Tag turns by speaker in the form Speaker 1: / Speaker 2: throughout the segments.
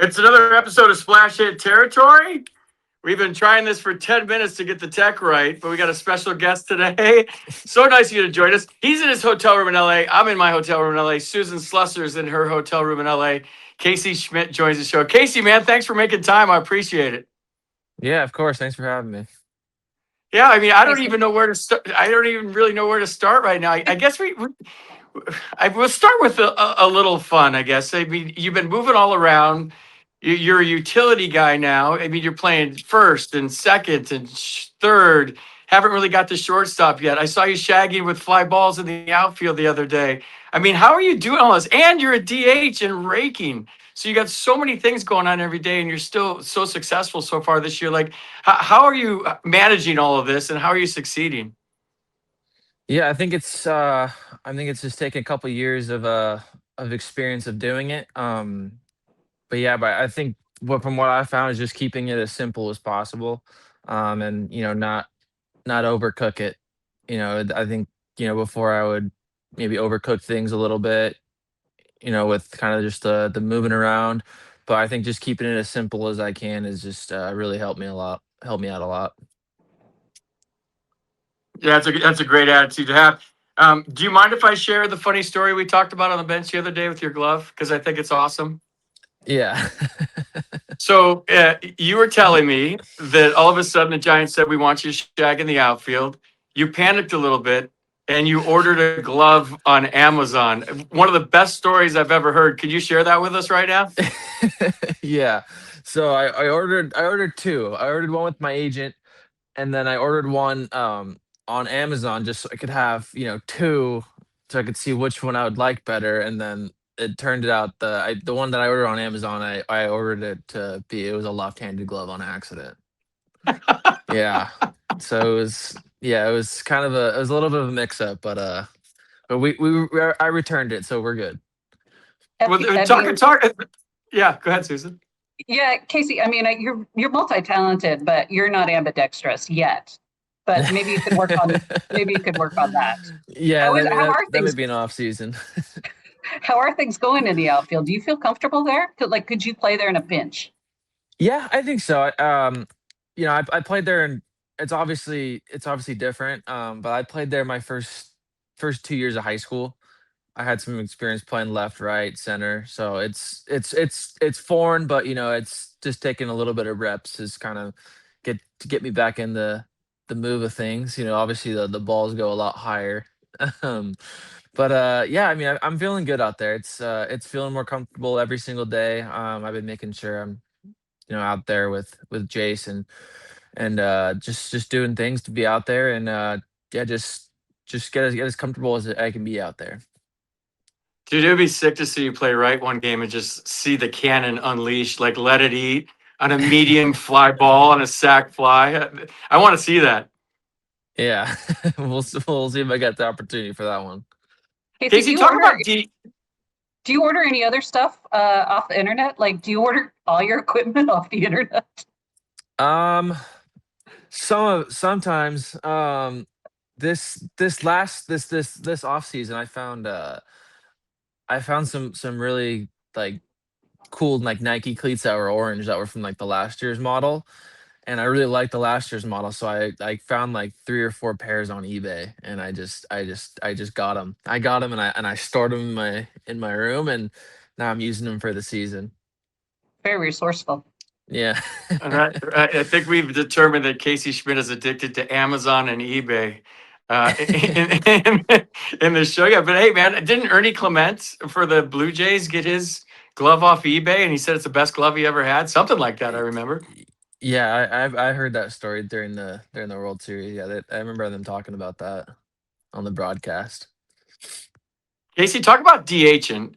Speaker 1: It's another episode of Splash Hit Territory. We've been trying this for 10 minutes to get the tech right, but we got a special guest today. So nice of you to join us. He's in his hotel room in LA. I'm in my hotel room in LA. Susan Slusser is in her hotel room in LA. Casey Schmitt joins the show. Casey, man, thanks for making time. I appreciate it.
Speaker 2: Yeah, of course. Thanks for having me.
Speaker 1: Yeah, I mean, I don't
Speaker 3: Casey.
Speaker 1: even know where to start. I don't even really know where to start right now. I guess we'll start with a little fun, I guess. I mean, you've been moving all around. You're a utility guy now. I mean, you're playing first and second and third. Haven't really got the shortstop yet. I saw you shagging with fly balls in the outfield the other day. I mean, how are you doing all this? And you're a DH and raking. So you got so many things going on every day, and you're still so successful so far this year. Like, how are you managing all of this, and how are you succeeding?
Speaker 2: Yeah, I think it's just taken a couple years of experience of doing it. But yeah, but I think from what I found is just keeping it as simple as possible. And not overcook it. I think, before I would maybe overcook things a little bit, with kind of just the moving around. But I think just keeping it as simple as I can is just really helped me out a lot.
Speaker 1: Yeah, that's a great attitude to have. Do you mind if I share the funny story we talked about on the bench the other day with your glove? Because I think it's awesome.
Speaker 2: Yeah.
Speaker 1: So you were telling me that all of a sudden the Giants said we want you to shag in the outfield. You panicked a little bit and you ordered a glove on Amazon. One of the best stories I've ever heard. Could you share that with us right now?
Speaker 2: Yeah. So I ordered two. I ordered one with my agent, and then I ordered one on Amazon just so I could have, two, so I could see which one I would like better. And then it turned out the one that I ordered on Amazon, I ordered it to be, it was a left-handed glove on accident. Yeah. So it was kind of it was a little bit of a mix up, but I returned it, so we're good.
Speaker 1: Well,
Speaker 3: I
Speaker 1: talk,
Speaker 3: mean,
Speaker 1: talk. Yeah, go ahead, Susan.
Speaker 3: yeah, Casey. I mean, you're multi-talented, but you're not ambidextrous yet. But maybe you could work on that.
Speaker 2: Yeah,
Speaker 3: How is
Speaker 2: that
Speaker 3: how
Speaker 2: that
Speaker 3: are
Speaker 2: that may
Speaker 3: things
Speaker 2: be an off season.
Speaker 3: how are things going in the outfield? Do you feel comfortable there? Could you play there in a pinch?
Speaker 2: Yeah, I think so. I played there, and it's obviously different. But I played there my first 2 years of high school. I had some experience playing left, right, center. So it's foreign, but it's just taking a little bit of reps is kind of get me back in the move of things. Obviously the balls go a lot higher. um, but yeah, I mean, I'm feeling good out there. It's feeling more comfortable every single day. I've been making sure I'm out there with Jason, and just doing things to be out there, and yeah, just get as comfortable as I can be out there.
Speaker 1: Dude, it would be sick to see you play right one game and just see the cannon unleashed, like let it eat on a medium fly ball on a sack fly. I want to see that.
Speaker 2: Yeah, we'll see if I get the opportunity for that one.
Speaker 3: Casey,
Speaker 1: Casey, talk about D.
Speaker 3: do you order any other stuff off the internet? Like, do you order all your equipment off the internet?
Speaker 2: Um, sometimes this off season, I found some really like cool like Nike cleats that were orange that were from like the last year's model, and I really liked the last year's model, so I found like 3 or 4 pairs on eBay, and I just got them. I got them, and I stored them in my room, and now I'm using them for the season.
Speaker 3: Very resourceful.
Speaker 2: Yeah.
Speaker 1: And I think we've determined that Casey Schmidt is addicted to Amazon and eBay in the show. Yeah, but hey, man, didn't Ernie Clement for the Blue Jays get his glove off eBay and he said it's the best glove he ever had? Something like that, I remember.
Speaker 2: Yeah, I heard that story during the World Series. Yeah, I remember them talking about that on the broadcast.
Speaker 1: Casey, talk about DHing.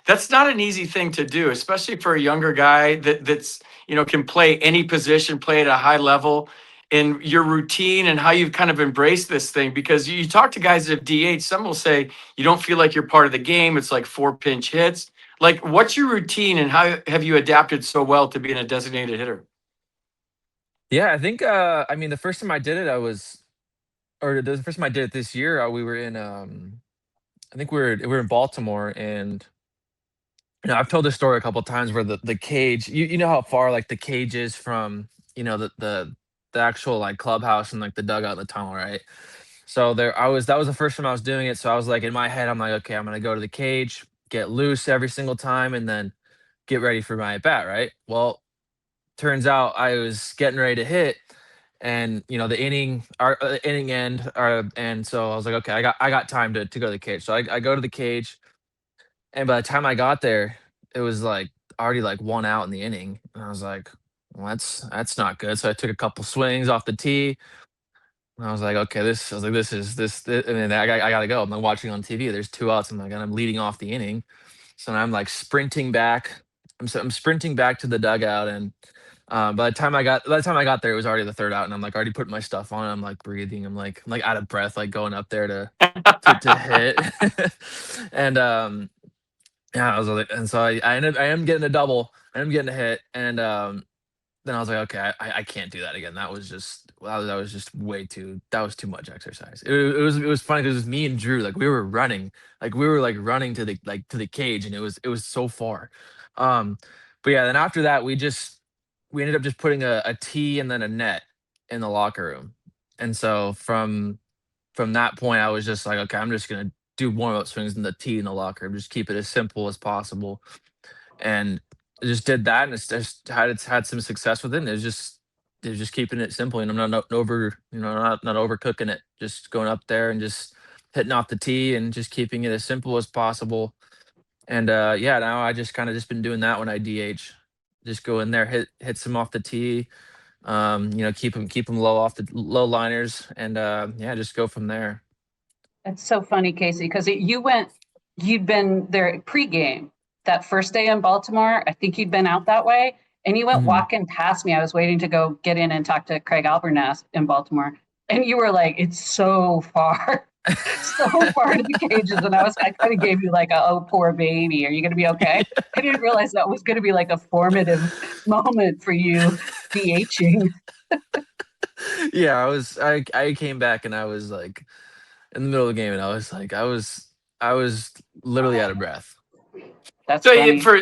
Speaker 1: That's not an easy thing to do, especially for a younger guy that's can play any position, play at a high level. And your routine and how you've kind of embraced this thing, because you talk to guys that have DH, some will say you don't feel like you're part of the game. It's like four pinch hits. Like, what's your routine and how have you adapted so well to being a designated hitter?
Speaker 2: Yeah, I think I mean the first time I did it, or the first time I did it this year, we were in I think we were in Baltimore, and I've told this story a couple times where the cage, you know how far like the cage is from, the actual like clubhouse and like the dugout in the tunnel, right? So that was the first time I was doing it. So I was like in my head, I'm like, okay, I'm gonna go to the cage, get loose every single time, and then get ready for my at bat, right? Well, turns out I was getting ready to hit, and the inning end, and so I was like, okay, I got time to go to the cage. So I go to the cage, and by the time I got there, it was like already like 1 out in the inning, and I was like, well, that's not good. So I took a couple swings off the tee. And I was like, okay, this. I was like, this is this. And then I gotta go. I'm like watching on TV. There's 2 outs. I'm like, and I'm leading off the inning. So now I'm like sprinting back. I'm sprinting back to the dugout, and by the time I got there, it was already the 3rd out, and I'm like already putting my stuff on. I'm like breathing. I'm like out of breath, like going up there to hit. And yeah, I was like, and so I am getting a double. I am getting a hit, and then I was like, okay, I can't do that again. That was just way too. That was too much exercise. It was funny because it was me and Drew. Like we were like running to the cage, and it was so far. Um, but yeah, then after that, we ended up just putting a tee and then a net in the locker room, and so from that point, I was just like, okay, I'm just gonna do warm up swings in the tee in the locker room, just keep it as simple as possible, and I just did that, and it's had some success with it. And it was just keeping it simple, and I'm not over, not overcooking it. Just going up there and just hitting off the tee and just keeping it as simple as possible. And yeah, now I just kind of just been doing that when I DH. Just go in there, hit some off the tee. Keep them low off the low liners, and yeah, just go from there.
Speaker 3: It's so funny, Casey, because you'd been there pregame that first day in Baltimore. I think you'd been out that way, and you went
Speaker 2: Mhm.
Speaker 3: walking past me. I was waiting to go get in and talk to Craig Albernas in Baltimore, and you were like, "It's so far, so far to the cages." And I kind of gave you like a, "Oh, poor baby, are you going to be okay?" I didn't realize that was going to be like a formative moment for you, DHing.
Speaker 2: Yeah, I came back, and I was like in the middle of the game, and I was literally out of breath.
Speaker 3: That's
Speaker 1: So
Speaker 3: funny.
Speaker 1: for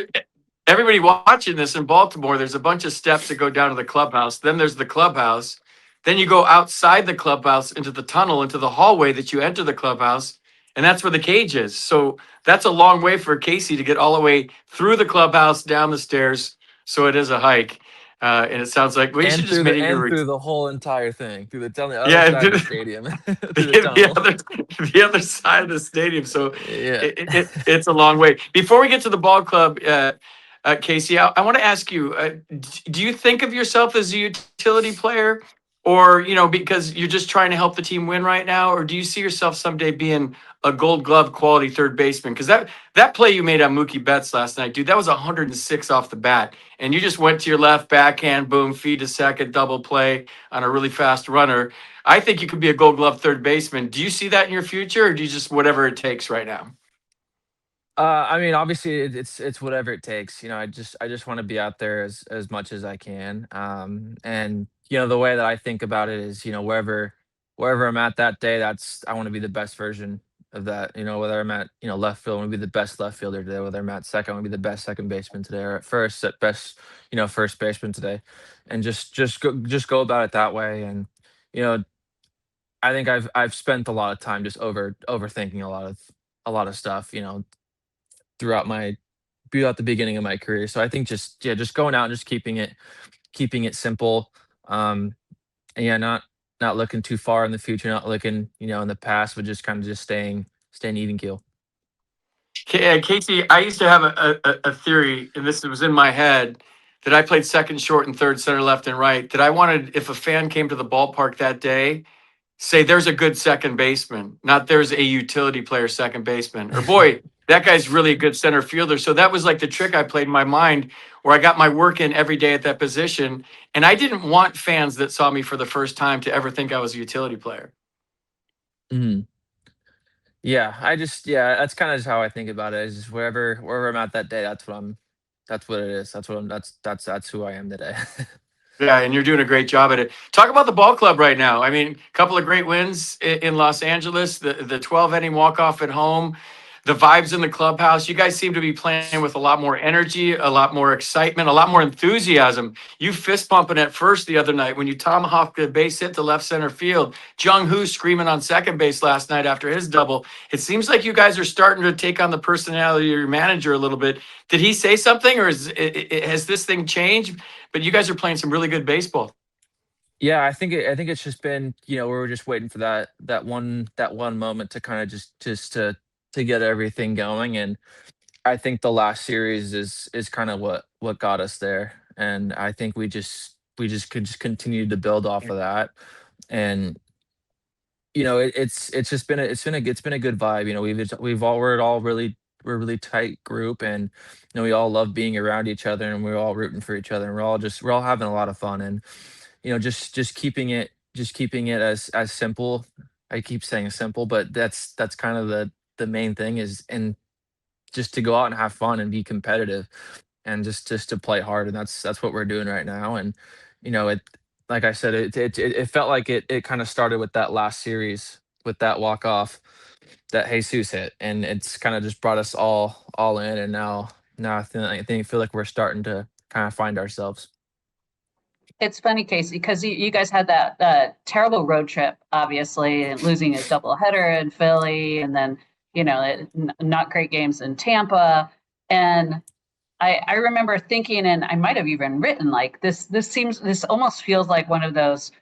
Speaker 1: everybody watching this in Baltimore, there's a bunch of steps that go down to the clubhouse. Then there's the clubhouse. Then you go outside the clubhouse into the tunnel, into the hallway that you enter the clubhouse, and that's where the cage is. So that's a long way for Casey to get all the way through the clubhouse, down the stairs. So it is a hike, and it sounds like well, you should
Speaker 2: And
Speaker 1: just
Speaker 2: through
Speaker 1: made
Speaker 2: the
Speaker 1: it your
Speaker 2: and through the whole entire thing, on the other
Speaker 1: yeah.
Speaker 2: side of the stadium, through the
Speaker 1: The
Speaker 2: tunnel.
Speaker 1: other the other side of the stadium. So
Speaker 2: Yeah.
Speaker 1: it's a long way. Before we get to the ball club, Casey, I want to ask you: do you think of yourself as a utility player, or because you're just trying to help the team win right now, or do you see yourself someday being a Gold Glove quality third baseman? Because that play you made on Mookie Betts last night, dude, that was 106 off the bat, and you just went to your left backhand, boom, feed to second, double play on a really fast runner. I think you could be a Gold Glove third baseman. Do you see that in your future, or do you just whatever it takes right now?
Speaker 2: I mean, obviously, it's whatever it takes. I just want to be out there as much as I can. And the way that I think about it is, wherever I'm at that day, I want to be the best version of that. Whether I'm at left field, I want to be the best left fielder today. Whether I'm at second, I want to be the best second baseman today, or at first, at best, first baseman today, and just go about it that way. And you know, I think I've spent a lot of time just overthinking a lot of stuff. Throughout the beginning of my career. So I think just going out and just keeping it simple. And yeah, not looking too far in the future, not looking, in the past, but just kind of just staying even keel.
Speaker 1: Casey, I used to have a theory, and this was in my head, that I played second, short, and third, center, left, and right. That I wanted, if a fan came to the ballpark that day, say there's a good second baseman, not there's a utility player second baseman, or boy, that guy's really a good center fielder. So that was like the trick I played in my mind, where I got my work in every day at that position, and I didn't want fans that saw me for the first time to ever think I was a utility player.
Speaker 2: Mhm. Yeah, yeah, that's kind of just how I think about it. Is just wherever I'm at that day, that's what it is. That's who I am today.
Speaker 1: Yeah, and you're doing a great job at it. Talk about the ball club right now. I mean, a couple of great wins in Los Angeles, the 12 inning walk off at home. the vibes in the clubhouse. You guys seem to be playing with a lot more energy, a lot more excitement, a lot more enthusiasm. You fist pumping at first the other night when you tomahawked the base hit to left center field. Jung Hoo screaming on second base last night after his double. It seems like you guys are starting to take on the personality of your manager a little bit. Did he say something, or has this thing changed? But you guys are playing some really good baseball.
Speaker 2: Yeah, I think it's just been, we were just waiting for that one moment to kind of just to get everything going. And I think the last series is kind of what got us there. And I think we just could just continue to build off of that. And it's just been it's been a good vibe. We're a really tight group, and we all love being around each other, and we're all rooting for each other, and we're all having a lot of fun. And just keeping it as simple. I keep saying simple, but that's kind of the main thing is, and just to go out and have fun and be competitive, and just to play hard. And that's what we're doing right now. And it, like I said, it felt like it kind of started with that last series, with that walk off that Jesus hit, and it's kind of just brought us all in. And now I feel like we're starting to kind of find ourselves.
Speaker 3: It's funny, Casey, because you guys had that terrible road trip, obviously, and losing a doubleheader in Philly, and then not great games in Tampa. And I remember thinking, and I might have even written like this almost feels like one of those.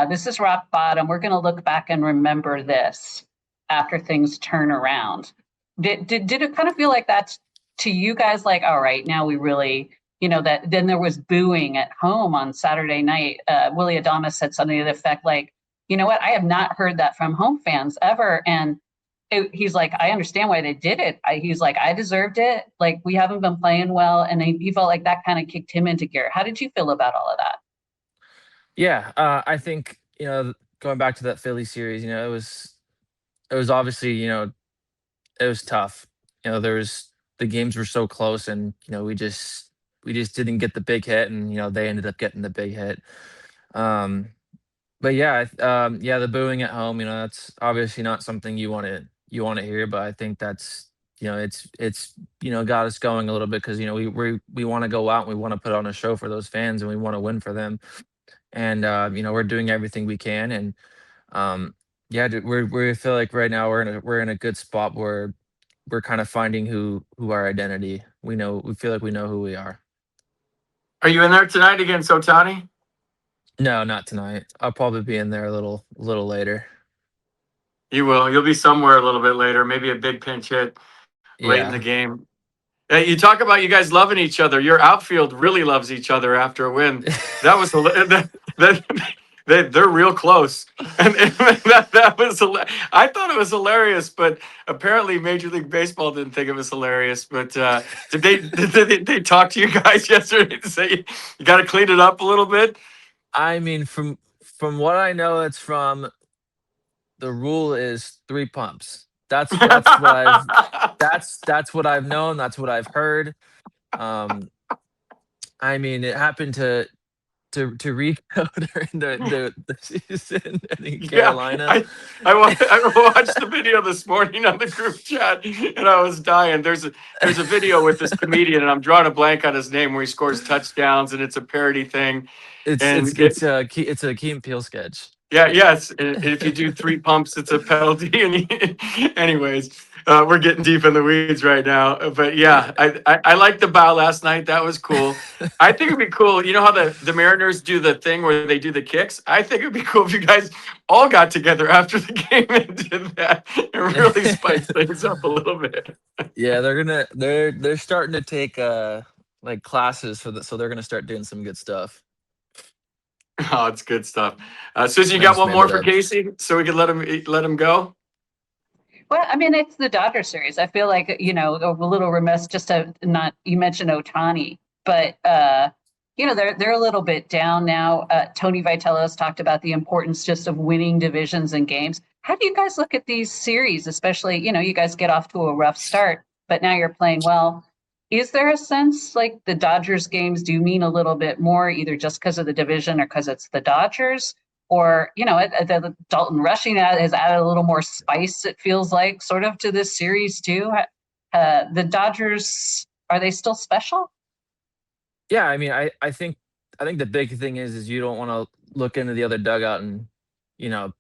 Speaker 3: This is rock bottom. We're going to look back and remember this after things turn around. Did it kind of feel like that's to you guys? Like, all right, now we really. That then there was booing at home on Saturday night. Willie Adames said something to the effect like, you know what? I have not heard that from home fans ever. And he's like, I understand why they did it. He's like, I deserved it. Like, we haven't been playing well. And he felt like that kind of kicked him into gear. How did you feel about all of that?
Speaker 2: Yeah, I think going back to that Philly series, it was obviously, it was tough. There was the games were so close, and we just didn't get the big hit, and they ended up getting the big hit. Um, but yeah, yeah, the booing at home, that's obviously not something you want to hear. But I think that's it's got us going a little bit, because we want to go out and we want to put on a show for those fans, and we want to win for them. And we're doing everything we can. And yeah, we feel like right now we're in a good spot where we're kind of finding who our identity. We feel like we know who we are.
Speaker 1: Are you in there tonight against Otani?
Speaker 2: No, not tonight. I'll probably be in there a little later.
Speaker 1: You will. You'll be somewhere a little bit later, maybe a big pinch hit late in the
Speaker 2: Yeah.
Speaker 1: game. Hey, you talk about you guys loving each other. Your outfield really loves each other after a win. That was they're real close, and that was I thought it was hilarious, but apparently Major League Baseball didn't think it was hilarious. But did they talk to you guys yesterday to say you got to clean it up a little bit?
Speaker 2: I mean, from what I know, it's from the rule is 3 pumps. That's what I've known. That's what I've heard. Um, I mean, it happened to Rico during the season in
Speaker 1: Yeah,
Speaker 2: Carolina.
Speaker 1: I watched the video this morning on the group chat, and I was dying. There's a video with this comedian, and I'm drawing a blank on his name, where he scores touchdowns, and it's a parody thing.
Speaker 2: It's
Speaker 1: And
Speaker 2: it's a Key and Peele sketch.
Speaker 1: yeah, yes, and if you do 3 pumps, it's a penalty. And anyways, we're getting deep in the weeds right now. But yeah, I liked the bow last night. That was cool. I think it'd be cool. You know how the Mariners do the thing where they do the kicks? I think it'd be cool if you guys all got together after the game and did that and really spice things up a little bit.
Speaker 2: Yeah, they're starting to take like classes so they're gonna start doing some good stuff.
Speaker 1: Oh, it's good stuff. Susan, you
Speaker 2: I
Speaker 1: got
Speaker 2: just
Speaker 1: one
Speaker 2: made
Speaker 1: more
Speaker 2: it
Speaker 1: for
Speaker 2: up.
Speaker 1: Casey, so we can let him go.
Speaker 3: Well, I mean, it's the Dodger series. I feel like, a little remiss just to not, you mentioned Otani, but, they're a little bit down now. Tony Vitello has talked about the importance just of winning divisions and games. How do you guys look at these series, especially, you guys get off to a rough start, but now you're playing well. Is there a sense like the Dodgers games do mean a little bit more, either just because of the division or because it's the Dodgers? or, the Dalton rushing has added a little more spice, it feels like, sort of to this series too. The Dodgers, are they still special?
Speaker 2: Yeah, I mean, I think the big thing is you don't want to look into the other dugout and you know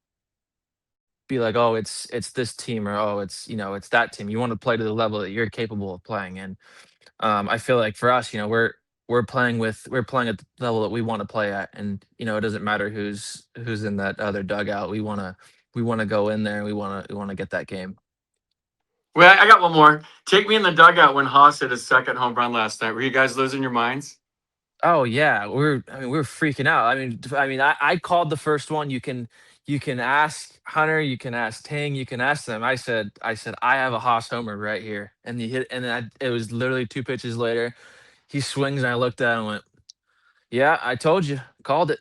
Speaker 2: be like, oh, it's this team, or oh, it's that team. You want to play to the level that you're capable of playing. And I feel like for us, we're playing at the level that we want to play at, and it doesn't matter who's in that other dugout. We want to go in there, and we want to get that game.
Speaker 1: Well, I got one more. Take me in the dugout when Haas hit his second home run last night. Were you guys losing your minds?
Speaker 2: Oh yeah, we were freaking out. I called the first one. You can ask Hunter, you can ask Ting, you can ask them. I said I have a Haas homer right here, and he hit, and then it was literally 2 pitches later. He swings, and I looked at him and went, "Yeah, I told you, called it."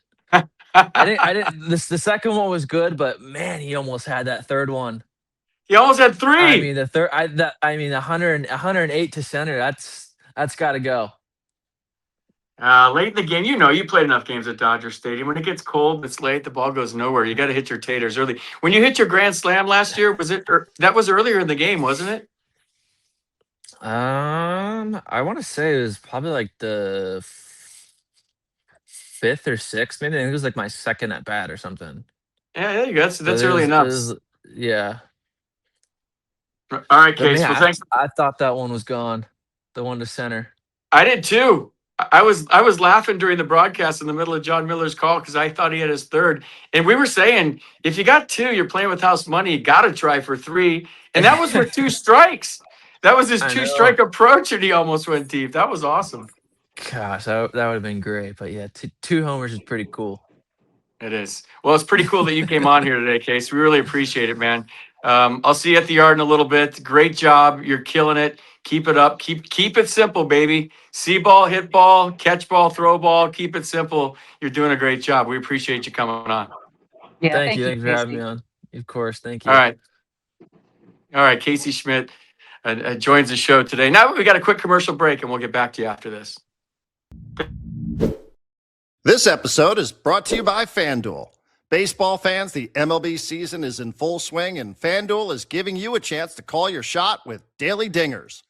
Speaker 2: I didn't. The second one was good, but man, he almost had that third one.
Speaker 1: He almost had
Speaker 2: I
Speaker 1: three.
Speaker 2: mean, the third. I mean, 108 to center. That's got to go.
Speaker 1: Late in the game, you played enough games at Dodger Stadium. When it gets cold, it's late, the ball goes nowhere. You got to hit your taters early. When you hit your grand slam last year, that was earlier in the game, wasn't it?
Speaker 2: I want to say it was probably like the fifth or sixth, maybe. I think it was like my second at bat or something.
Speaker 1: Yeah, there you go.
Speaker 2: But
Speaker 1: That's early
Speaker 2: it
Speaker 1: enough.
Speaker 2: was yeah.
Speaker 1: All right,
Speaker 2: But
Speaker 1: Case.
Speaker 2: man,
Speaker 1: Well, thanks.
Speaker 2: I thought that one was gone. The one to center.
Speaker 1: I did too. I was laughing during the broadcast in the middle of John Miller's call because I thought he had his third, and we were saying if you got two, you're playing with house money. You got to try for three, and that was with two strikes. That was his
Speaker 2: I
Speaker 1: two
Speaker 2: know.
Speaker 1: strike approach, and he almost went deep. That was awesome.
Speaker 2: Gosh, that would have been great. But yeah, two homers is pretty cool.
Speaker 1: It is. Well, it's pretty cool that you came on here today, Case. We really appreciate it, man. I'll see you at the yard in a little bit. Great job. You're killing it. Keep it up. Keep it simple, baby. See ball, hit ball, catch ball, throw ball. Keep it simple. You're doing a great job. We appreciate you coming on.
Speaker 3: Yeah,
Speaker 2: Thank you.
Speaker 3: you,
Speaker 2: Thanks for having me
Speaker 3: Casey.
Speaker 2: on. Of course. Thank
Speaker 1: All
Speaker 2: you.
Speaker 1: right. All right. Casey Schmitt joins the show today. Now we got a quick commercial break, and we'll get back to you after this.
Speaker 4: This episode is brought to you by FanDuel. Baseball fans, the MLB season is in full swing, and FanDuel is giving you a chance to call your shot with daily dingers.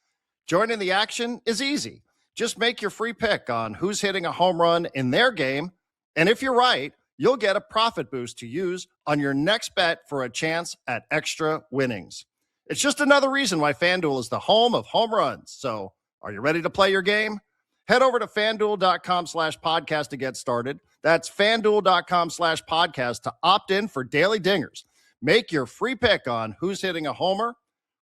Speaker 4: Joining the action is easy. Just make your free pick on who's hitting a home run in their game, and if you're right, you'll get a profit boost to use on your next bet for a chance at extra winnings. It's just another reason why FanDuel is the home of home runs. So, are you ready to play your game? Head over to FanDuel.com/podcast to get started. That's FanDuel.com/podcast to opt in for daily dingers. Make your free pick on who's hitting a homer.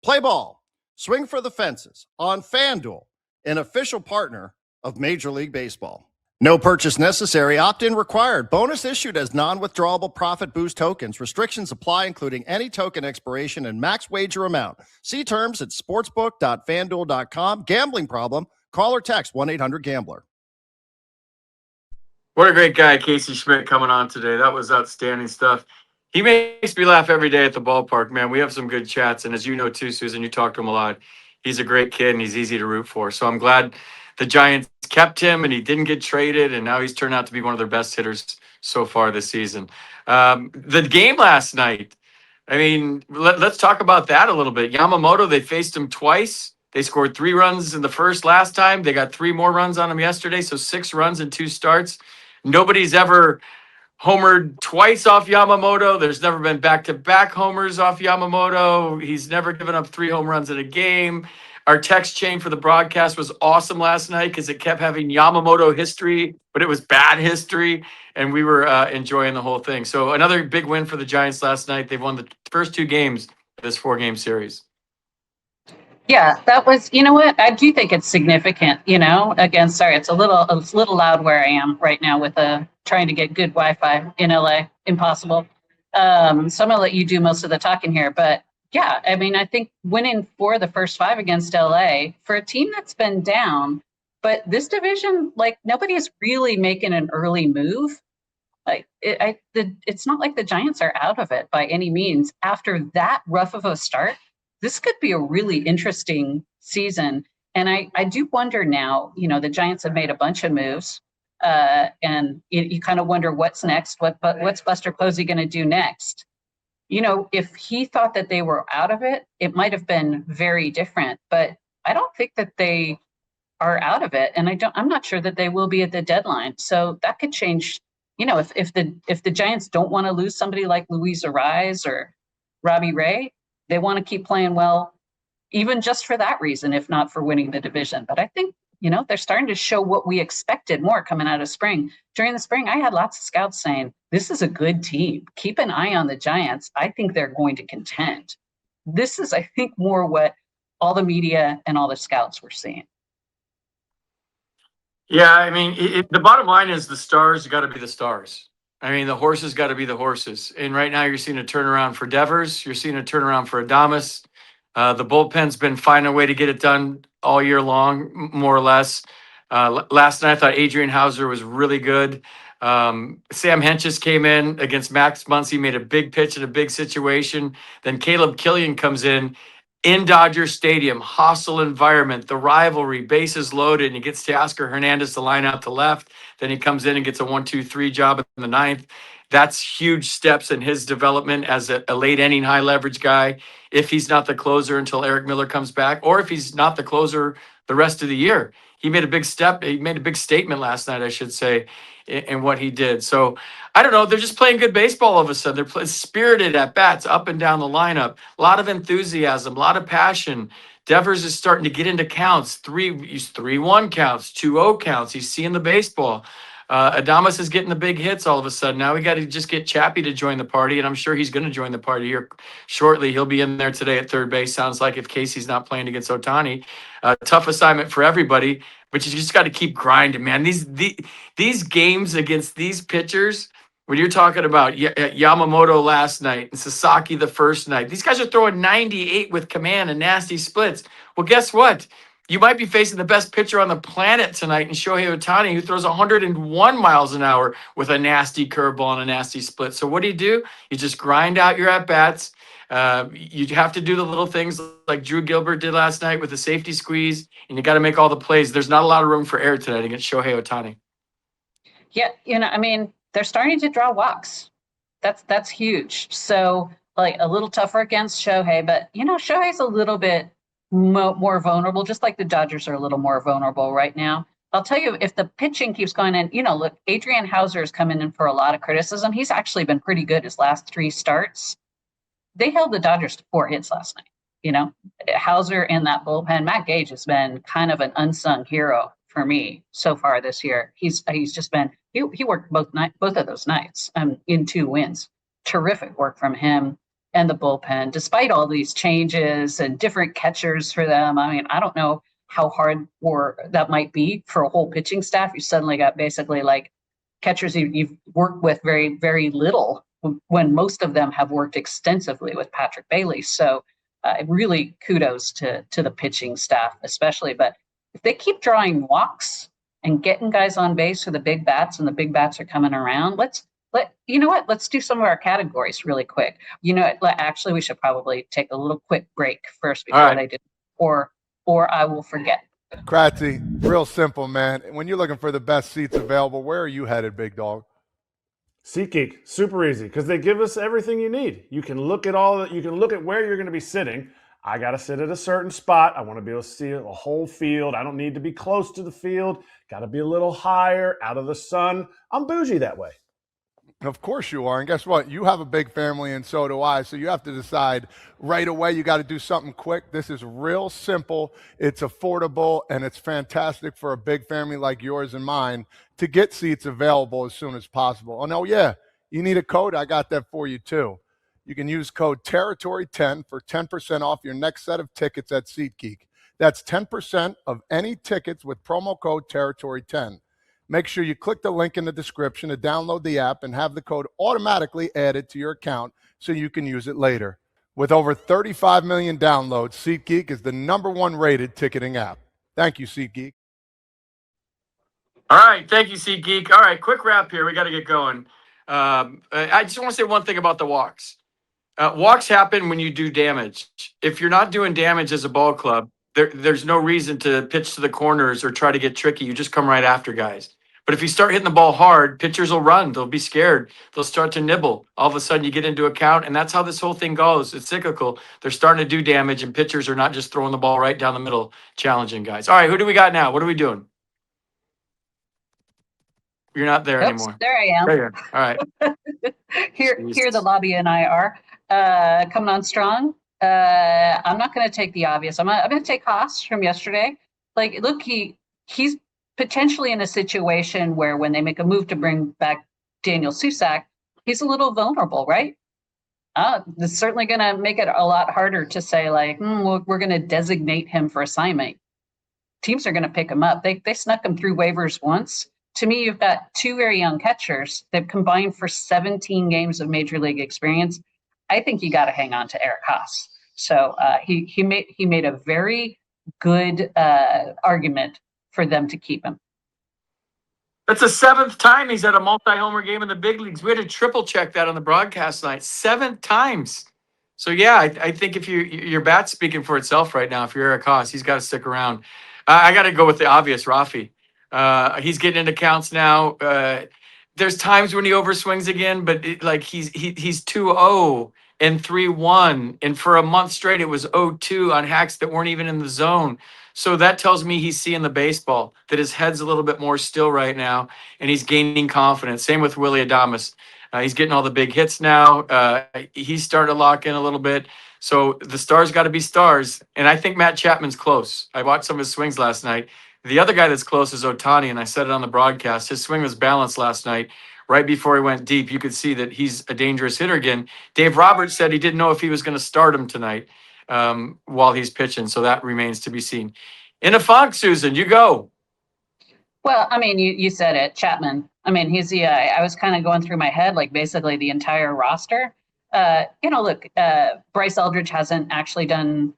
Speaker 4: Play ball. Swing for the fences on FanDuel, an official partner of Major League Baseball. No purchase necessary. Opt-in required. Bonus issued as non-withdrawable profit boost tokens. Restrictions apply, including any token expiration and max wager amount. See terms at sportsbook.fanduel.com. Gambling problem? Call or text 1-800-GAMBLER.
Speaker 1: What a great guy, Casey Schmitt, coming on today. That was outstanding stuff. He makes me laugh every day at the ballpark, man. We have some good chats. And as you know, too, Susan, you talk to him a lot. He's a great kid, and he's easy to root for. So I'm glad the Giants kept him, and he didn't get traded, and now he's turned out to be one of their best hitters so far this season. The game last night, I mean, let's talk about that a little bit. Yamamoto, they faced him twice. They scored 3 runs in the first last time. They got 3 more runs on him yesterday, so 6 runs in 2 starts. Nobody's ever homered twice off Yamamoto. There's never been back-to-back homers off Yamamoto. He's never given up 3 home runs in a game. Our text chain for the broadcast was awesome last night because it kept having Yamamoto history, but it was bad history, and we were enjoying the whole thing. So another big win for the Giants last night. They've won the first 2 games of this 4-game series.
Speaker 3: Yeah, that was, you know what? I do think it's significant, Again, sorry, it's a little loud where I am right now with trying to get good Wi-Fi in LA. Impossible. So I'm gonna let you do most of the talking here. But yeah, I mean, I think winning 4 of the first 5 against LA for a team that's been down, but this division, like, nobody is really making an early move. Like, it's not like the Giants are out of it by any means. After that rough of a start, this could be a really interesting season. And I do wonder now, the Giants have made a bunch of moves. And you kind of wonder what's next. What's Buster Posey going to do next? If he thought that they were out of it, it might have been very different. But I don't think that they are out of it, and I'm not sure that they will be at the deadline. So that could change. If the Giants don't want to lose somebody like Luis Arise or Robbie Ray, they want to keep playing well, even just for that reason, if not for winning the division. But I think they're starting to show what we expected more coming out of spring. During the spring, I had lots of scouts saying, this is a good team. Keep an eye on the Giants. I think they're going to contend. This is, I think, more what all the media and all the scouts were seeing.
Speaker 1: Yeah, I mean, the bottom line is the stars got to be the stars. I mean, the horses got to be the horses. And right now, you're seeing a turnaround for Devers. You're seeing a turnaround for Adames. The bullpen's been finding a way to get it done all year long, more or less. Last night, I thought Adrian Hauser was really good. Sam Henches came in against Max Muncy, made a big pitch in a big situation. Then Caleb Killian comes in Dodger Stadium, hostile environment, the rivalry, bases loaded, and he gets Teoscar Hernandez to line out to left. Then he comes in and gets a 1-2-3 job in the ninth. That's huge steps in his development as a late inning, high leverage guy. If he's not the closer until Eric Miller comes back, or if he's not the closer the rest of the year, he made a big step. He made a big statement last night, I should say, in what he did. So I don't know. They're just playing good baseball all of a sudden. They're spirited at bats up and down the lineup. A lot of enthusiasm, a lot of passion. Devers is starting to get into counts. 3-1 counts, 2-0 counts. He's seeing the baseball. Adames is getting the big hits all of a sudden. Now we got to just get Chappie to join the party, and I'm sure he's going to join the party here shortly. He'll be in there today at third base. Sounds like if Casey's not playing against Ohtani. Tough assignment for everybody, but you just got to keep grinding, man. These games against these pitchers, when you're talking about Yamamoto last night and Sasaki the first night, these guys are throwing 98 with command and nasty splits. Well, guess what? You might be facing the best pitcher on the planet tonight in Shohei Ohtani, who throws 101 miles an hour with a nasty curveball and a nasty split. So what do? You just grind out your at-bats. You have to do the little things like Drew Gilbert did last night with the safety squeeze, and you got to make all the plays. There's not a lot of room for error tonight against Shohei Ohtani.
Speaker 3: Yeah, I mean, they're starting to draw walks. That's huge. So, like, a little tougher against Shohei, but, Shohei's a little bit more vulnerable, just like the Dodgers are a little more vulnerable right now. I'll tell you, if the pitching keeps going in, look, Adrian Hauser is coming in for a lot of criticism. He's actually been pretty good his last 3 starts. They held the Dodgers to 4 hits last night. Hauser in that bullpen. Matt Gage has been kind of an unsung hero for me so far this year. He's just been, he worked both of those nights in 2 wins. Terrific work from him and the bullpen, despite all these changes and different catchers for them. I mean, I don't know how hard that might be for a whole pitching staff. You suddenly got basically like catchers you've worked with very, very little, when most of them have worked extensively with Patrick Bailey. So really kudos to the pitching staff, especially. But if they keep drawing walks and getting guys on base for the big bats, and the big bats are coming around, let's do some of our categories really quick. Actually, we should probably take a little quick break first before they do, or I will forget.
Speaker 5: Kratzy, real simple, man. When you're looking for the best seats available, where are you headed, big dog?
Speaker 6: SeatGeek, super easy, because they give us everything you need. You can look at where you're going to be sitting. I got to sit at a certain spot. I want to be able to see a whole field. I don't need to be close to the field. Got to be a little higher, out of the sun. I'm bougie that way.
Speaker 5: Of course you are. And guess what? You have a big family, and so do I. So you have to decide right away. You got to do something quick. This is real simple. It's affordable, and it's fantastic for a big family like yours and mine to get seats available as soon as possible. Oh, no, yeah. You need a code? I got that for you, too. You can use code Territory10 for 10% off your next set of tickets at SeatGeek. That's 10% of any tickets with promo code Territory10. Make sure you click the link in the description to download the app and have the code automatically added to your account so you can use it later. With over 35 million downloads, SeatGeek is the #1 rated ticketing app. Thank you, SeatGeek.
Speaker 1: All right. Thank you, SeatGeek. All right. Quick wrap here. We got to get going. I just want to say one thing about the walks. Walks happen when you do damage. If you're not doing damage as a ball club, there's no reason to pitch to the corners or try to get tricky. You just come right after guys. But if you start hitting the ball hard, pitchers will run. They'll be scared. They'll start to nibble. All of a sudden, you get into a count, and that's how this whole thing goes. It's cyclical. They're starting to do damage, and pitchers are not just throwing the ball right down the middle, challenging guys. All right, who do we got now? What are we doing? You're not there
Speaker 3: Oops,
Speaker 1: anymore.
Speaker 3: there I am.
Speaker 1: There you are. All right.
Speaker 3: Here
Speaker 1: Jesus.
Speaker 3: the lobby and I are coming on strong. I'm not going to take the obvious. I'm going to take Haas from yesterday. Like, look, he's potentially in a situation where when they make a move to bring back Daniel Susak, he's a little vulnerable, right? It's certainly going to make it a lot harder to say, like, we're going to designate him for assignment. Teams are going to pick him up. They snuck him through waivers once. To me, you've got two very young catchers. They've combined for 17 games of major league experience. I think you got to hang on to Eric Haas. So he made a very good argument for them to keep him.
Speaker 1: That's the 7th time he's at a multi-homer game in the big leagues. We had to triple check that on the broadcast night. 7 times. So yeah, I think if your bat's speaking for itself right now. If you're Eric Haas, he's got to stick around. I got to go with the obvious, Rafi. He's getting into counts now. There's times when he overswings again, but he's 2-0 and 3-1, and for a month straight it was 0-2 on hacks that weren't even in the zone. So that tells me he's seeing the baseball, that his head's a little bit more still right now, and he's gaining confidence. Same with Willie Adames. He's getting all the big hits now. He's starting to lock in a little bit. So the stars got to be stars, and I think Matt Chapman's close. I watched some of his swings last night. The other guy that's close is Ohtani, and I said it on the broadcast. His swing was balanced last night. Right before he went deep, you could see that he's a dangerous hitter again. Dave Roberts said he didn't know if he was going to start him tonight while he's pitching, so that remains to be seen. In a funk, Susan, you go.
Speaker 3: Well, I mean, you said it, Chapman. I mean, he's the. I was kind of going through my head, like basically the entire roster. Look, Bryce Eldridge hasn't actually done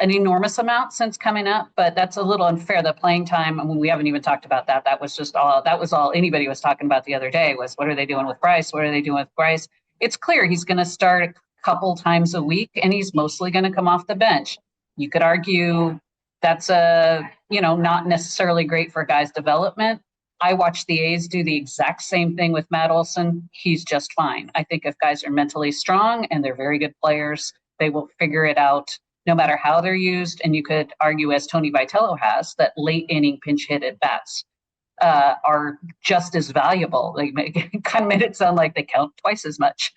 Speaker 3: an enormous amount since coming up, but that's a little unfair. The playing time, I mean, we haven't even talked about that. That was all anybody was talking about the other day was what are they doing with Bryce? What are they doing with Bryce? It's clear he's going to start a couple times a week, and he's mostly going to come off the bench. You could argue that's not necessarily great for guys' development. I watched the A's do the exact same thing with Matt Olson. He's just fine. I think if guys are mentally strong and they're very good players, they will figure it out no matter how they're used. And you could argue, as Tony Vitello has, that late inning pinch hit at bats are just as valuable. They kind of made it sound like they count twice as much,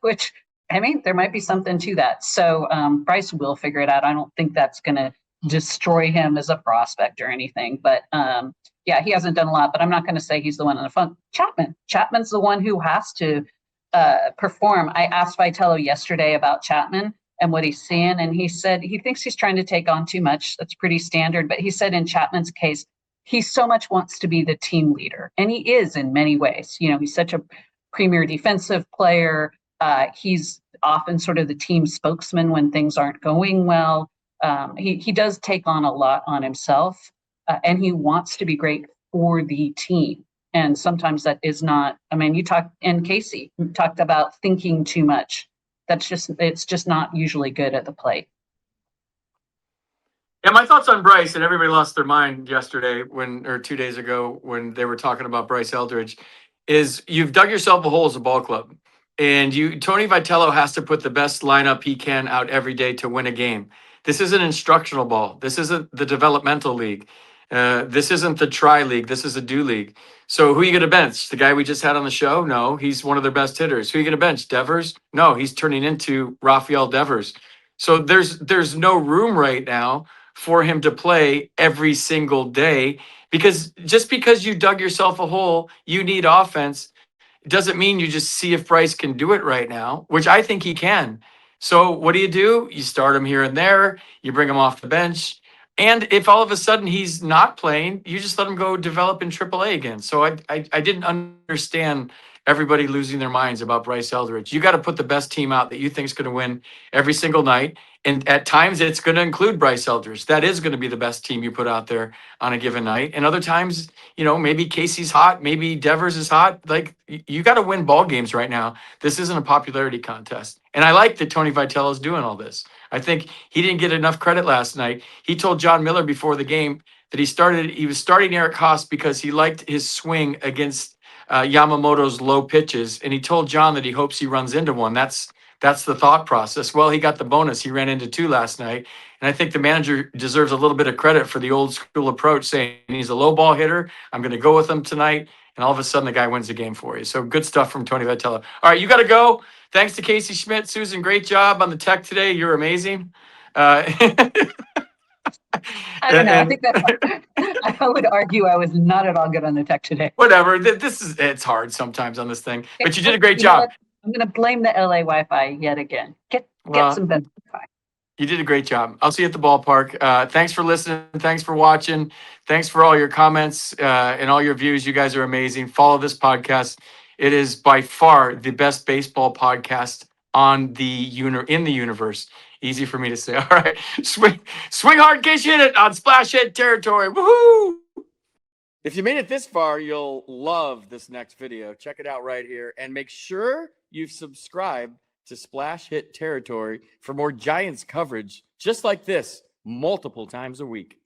Speaker 3: which, I mean, there might be something to that. So Bryce will figure it out. I don't think that's going to destroy him as a prospect or anything. But yeah, he hasn't done a lot, but I'm not going to say he's the one in the funk. Chapman's the one who has to perform. I asked Vitello yesterday about Chapman and what he's seeing, and he said he thinks he's trying to take on too much. That's pretty standard. But he said in Chapman's case, he so much wants to be the team leader, and he is in many ways. He's such a premier defensive player. He's often sort of the team spokesman when things aren't going well. He does take on a lot on himself, and he wants to be great for the team. And sometimes that is not, I mean, Casey talked about thinking too much. It's just not usually good at the plate.
Speaker 1: Yeah, my thoughts on Bryce, and everybody lost their mind yesterday or 2 days ago when they were talking about Bryce Eldridge, is you've dug yourself a hole as a ball club. And Tony Vitello has to put the best lineup he can out every day to win a game. This is an instructional ball. This isn't the developmental league. This isn't the tri league. This is a do league. So who are you going to bench? The guy we just had on the show? No, he's one of their best hitters. Who are you going to bench? Devers? No, he's turning into Rafael Devers. So there's no room right now for him to play every single day, because just because you dug yourself a hole, you need offense. It doesn't mean you just see if Bryce can do it right now, which I think he can. So what do? You start him here and there. You bring him off the bench. And if all of a sudden he's not playing, you just let him go develop in AAA again. So I didn't understand everybody losing their minds about Bryce Eldridge. You got to put the best team out that you think is going to win every single night. And at times it's going to include Bryce Eldridge. That is going to be the best team you put out there on a given night. And other times, maybe Casey's hot, maybe Devers is hot. Like, you got to win ball games right now. This isn't a popularity contest. And I like that Tony Vitello's doing all this. I think he didn't get enough credit last night. He told John Miller before the game that he was starting Eric Haas because he liked his swing against Yamamoto's low pitches, and he told John that he hopes he runs into one. That's the thought process. Well, he got the bonus. He ran into 2 last night, and I think the manager deserves a little bit of credit for the old school approach, saying he's a low ball hitter. I'm going to go with him tonight, and all of a sudden the guy wins the game for you. So good stuff from Tony Vitello. All right, you got to go. Thanks to Casey Schmitt, Susan. Great job on the tech today. You're amazing.
Speaker 3: I don't know. I
Speaker 1: and-
Speaker 3: think that I would argue I was not at all good on the tech today.
Speaker 1: Whatever. It's hard sometimes on this thing, but you did a great
Speaker 3: You know
Speaker 1: job.
Speaker 3: what? I'm going to blame the LA Wi-Fi yet again. Get
Speaker 1: Well,
Speaker 3: some better Wi-Fi.
Speaker 1: You did a great job. I'll see you at the ballpark. Thanks for listening. Thanks for watching. Thanks for all your comments and all your views. You guys are amazing. Follow this podcast. It is by far the best baseball podcast in the universe. Easy for me to say. All right, swing hard in case you hit it on splash hit territory. Woohoo! If you made it this far, you'll love this next video. Check it out right here, and make sure you've subscribed to Splash Hit Territory for more Giants coverage just like this multiple times a week.